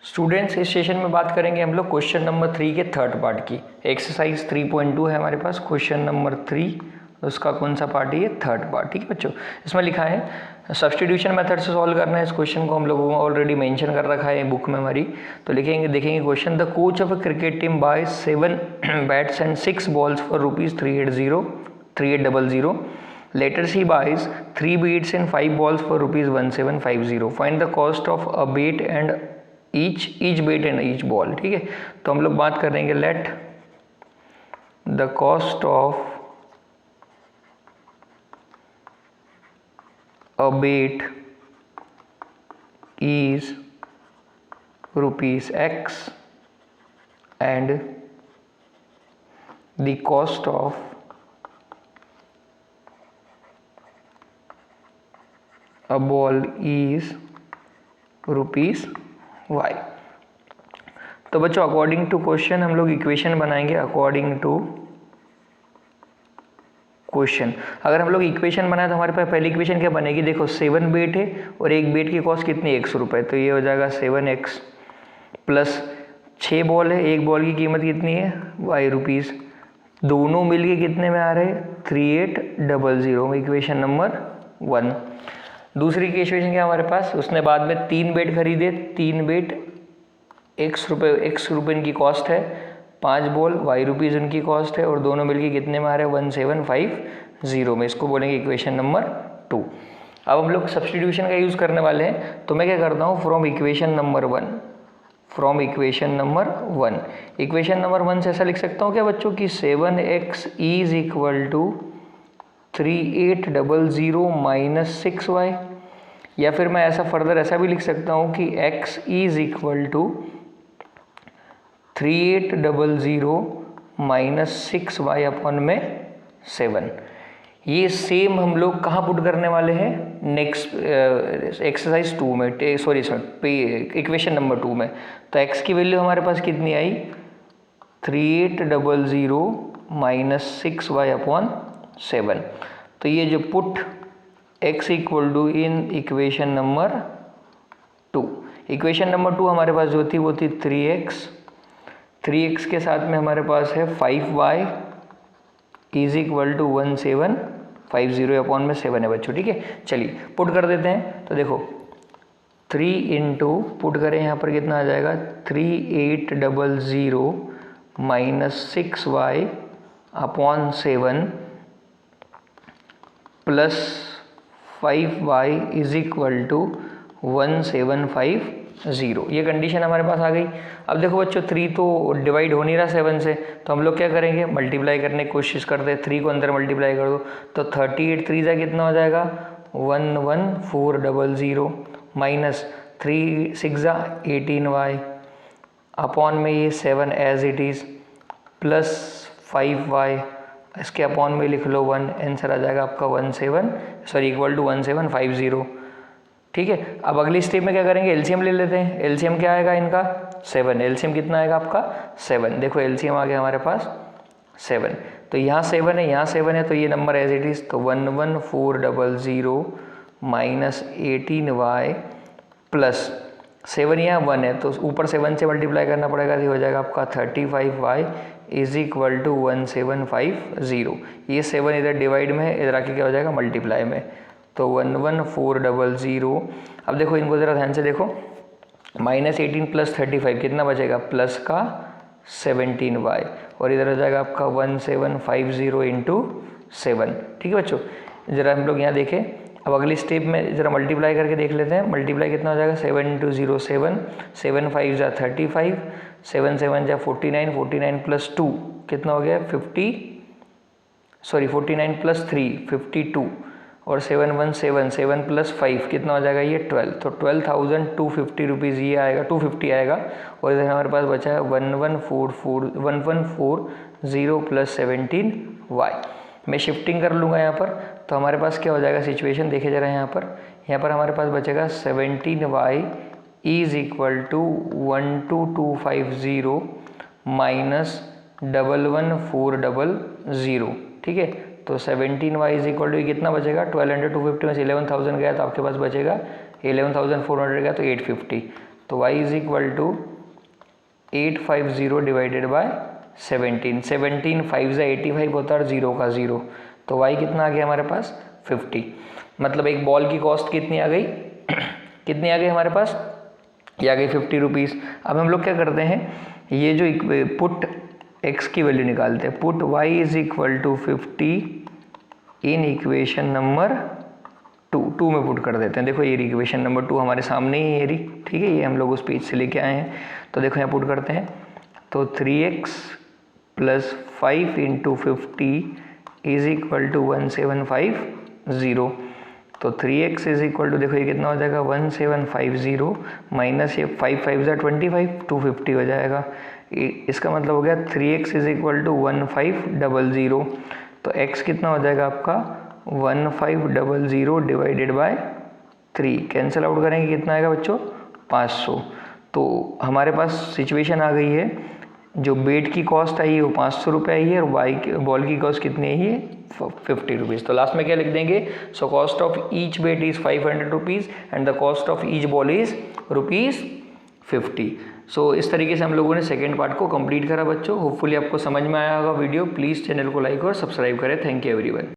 Students, इस session में बात करेंगे हम लोग क्वेश्चन नंबर 3 के थर्ड पार्ट की। एक्सरसाइज 3.2 है हमारे पास, क्वेश्चन नंबर 3, उसका कौन सा पार्ट है? ये थर्ड पार्ट। ठीक है बच्चों, इसमें लिखा है सब्स्टिट्यूशन मेथड से सॉल्व करना है। इस क्वेश्चन को हम लोगों को ऑलरेडी मेंशन कर रखा है बुक में हमारी। तो लिखेंगे, देखेंगे question. The coach of a cricket team buy 7 bats and 6 balls for ₹3800 Later he buys 3 baits and 5 balls for ₹1750. Find the cost of a bait and each bait and each ball. ठीक है, तो हम लोग बात करेंगे let the cost of a bat is ₹X and the cost of a ball is ₹Y। तो बच्चों, according to question हम लोग इक्वेशन बनाएंगे। अकॉर्डिंग टू क्वेश्चन अगर हम लोग इक्वेशन बनाए तो हमारे पास पहली इक्वेशन क्या बनेगी? देखो, 7 बेट है और एक बेट की कॉस्ट कितनी? ₹100। तो ये हो जाएगा 7X प्लस 6 बॉल है, एक बॉल की कीमत कितनी है? ₹Y। दोनों मिलके कितने में आ रहे हैं? 3800। Equation number 1। दूसरी इक्वेशन क्या हमारे पास? उसने बाद में 3 बेट खरीदे, 3 बेट X रुपये इनकी कॉस्ट है, 5 बॉल ₹Y उनकी कॉस्ट है और दोनों मिलके कितने में आ रहे हैं? 1750 में। इसको बोलेंगे इक्वेशन नंबर 2। अब हम लोग सब्स्टिट्यूशन का यूज़ करने वाले हैं, तो मैं क्या करता हूँ, फ्रॉम इक्वेशन नंबर 1 से ऐसा लिख सकता हूँ क्या बच्चों कि 7X is equal to 3800 minus 6Y। या फिर मैं ऐसा फर्दर ऐसा भी लिख सकता हूँ कि X is equal to 3800 minus 6Y upon में 7। ये सेम हम लोग कहाँ पुट करने वाले हैं? नेक्स्ट एक्सरसाइज 2 में, इक्वेशन नंबर 2 में। तो X की वैल्यू हमारे पास कितनी आई? 3800 माइनस 6Y अपॉन 7। तो ये जो put X equal to in equation number 2। Equation number 2 हमारे पास जो थी वो थी 3x के साथ में हमारे पास है 5y is equal to 1750 upon में 7 है बच्चों। ठीक है, चलिए पुट कर देते हैं। तो देखो 3 इंटू पुट करें, यहाँ पर कितना आ जाएगा? 3800 minus 6y upon 7 plus 5y is equal to 1750। ये कंडीशन हमारे पास आ गई। अब देखो बच्चों, 3 तो डिवाइड हो नहीं रहा 7 से, तो हम लोग क्या करेंगे? मल्टीप्लाई करने की कोशिश करते हैं। 3 को अंदर मल्टीप्लाई कर दो तो 38 3 जा कितना हो जाएगा? 11400 माइनस 3 6 जा 18y अपॉन में ये 7 as it is plus 5y, इसके अपॉन में लिख लो 1। आंसर आ जाएगा आपका इक्वल टू 1750। ठीक है, अब अगली स्टेप में क्या करेंगे? एलसीएम ले लेते हैं। एलसीएम क्या आएगा इनका? 7। एलसीएम कितना आएगा आपका? 7। देखो एलसीएम आ गया हमारे पास 7। तो यहाँ 7 है, यहाँ 7 है, तो ये नंबर एज इट इज़। तो 11400 माइनस 18y प्लस 7, यहाँ 1 है तो ऊपर 7 से मल्टीप्लाई करना पड़ेगा, तो हो जाएगा आपका 35y इज इक्वल टू 1750। ये 7 इधर डिवाइड में है, इधर आके क्या हो जाएगा? मल्टीप्लाई में। तो 11400। अब देखो इनको ज़रा ध्यान से देखो, माइनस 18 प्लस 35 कितना बचेगा? प्लस का 17y और इधर हो जाएगा आपका 1750 इंटू 7। ठीक है बच्चों, ज़रा हम लोग यहाँ देखें। अब अगली स्टेप में ज़रा मल्टीप्लाई करके देख लेते हैं। मल्टीप्लाई कितना हो जाएगा? 7 इंटू 0 7, 7 5 जा 35, 7 7 जा 49, 49 प्लस 2 कितना हो गया? 49 प्लस 3 52 और 7 1 7, 7 प्लस 5 कितना हो जाएगा? ये 12। तो 12,250 ये आएगा, 250 आएगा। और इधर हमारे पास बचा है 1140 प्लस 17y। मैं शिफ्टिंग कर लूँगा यहाँ पर, तो हमारे पास क्या हो जाएगा सिचुएशन? देखे जरा यहाँ पर हमारे पास बचेगा 17y is equal to 12250 minus 11400। ठीक है, तो 17y इज इक्वल टू कितना बचेगा? 1200 250 में से 11,000 गया तो आपके पास बचेगा 11,400 गया तो 850। तो y is equal to 850 divided by 17, 17 5 ज़ा 85 होता है, 0 का 0, तो y कितना आ गया हमारे पास 50। मतलब एक बॉल की कॉस्ट कितनी आ गई कितनी आ गई हमारे पास, ये आ गई 50 रुपीज़। अब हम लोग क्या करते हैं, ये जो पुट x की वैल्यू निकालते हैं, put y is equal to 50 in equation number 2 में पुट कर देते हैं। देखो ये इक्वेशन नंबर 2 हमारे सामने ही है, ठीक है, ये हम लोग उस पेज से लेके आए हैं। तो देखो यहाँ पुट करते हैं, तो 3x plus 5 into 50 is equal to 1750। तो 3x इज इक्वल टू, देखो ये कितना हो जाएगा 1750 माइनस ये 5 5 ज़ा 25, 250 हो जाएगा। इसका मतलब हो गया 3x इज इक्वल टू 1500। तो x कितना हो जाएगा आपका 1500 डिवाइडेड बाय 3, कैंसिल आउट करेंगे कितना आएगा बच्चों 500। तो हमारे पास सिचुएशन आ गई है, जो बेट की कॉस्ट आई है वो 500 रुपये आई है और बॉल की कॉस्ट कितनी आई है 50 रुपीज़। तो लास्ट में क्या लिख देंगे, so cost of each bat is 500 rupees and the cost of each ball is ₹50। So इस तरीके से हम लोगों ने सेकेंड पार्ट को कंप्लीट करा बच्चों। होपफुली आपको समझ में आया होगा वीडियो। प्लीज़ चैनल को लाइक और सब्सक्राइब करें। Thank you everyone.